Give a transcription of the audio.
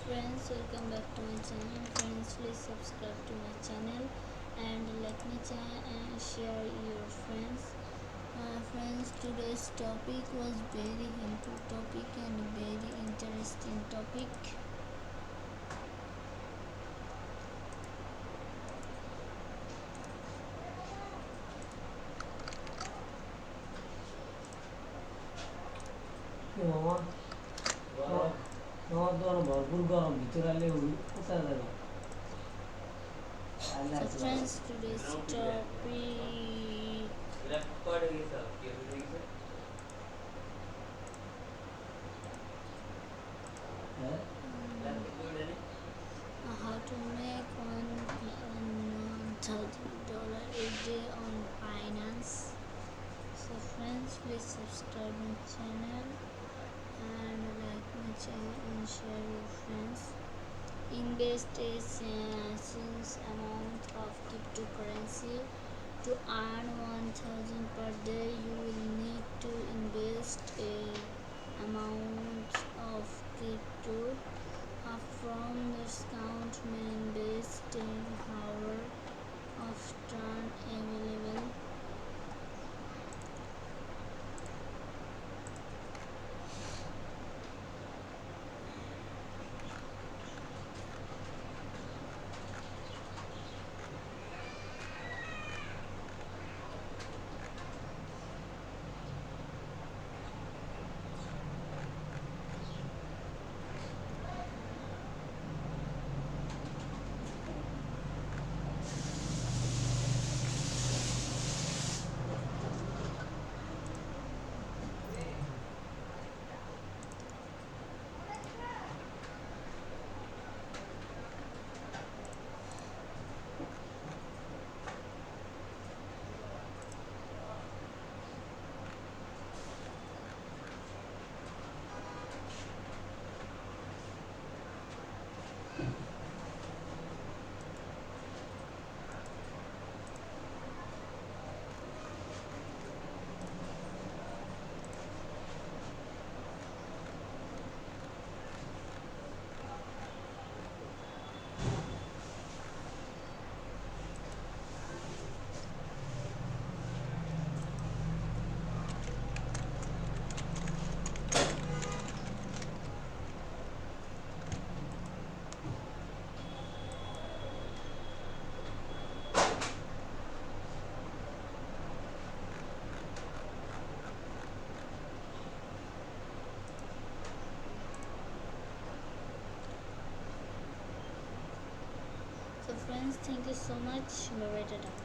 Friends, welcome back to my channel. Friends, please subscribe to my channel and like my channel and share your friends. Friends, today's topic was very helpful topic and very interesting topic. भरपूर गरम भित्रले उता जाने So friends, today's topic how to make $1,000 a day on Binance. So friends, please subscribe my channel and like my channel and share your friends. Invest a since amount of cryptocurrency. To earn 1,000 per day, you will need to invest a amount of crypto. From discount main base 10 hour of turn available. So friends, thank you so much. Bye bye, tata.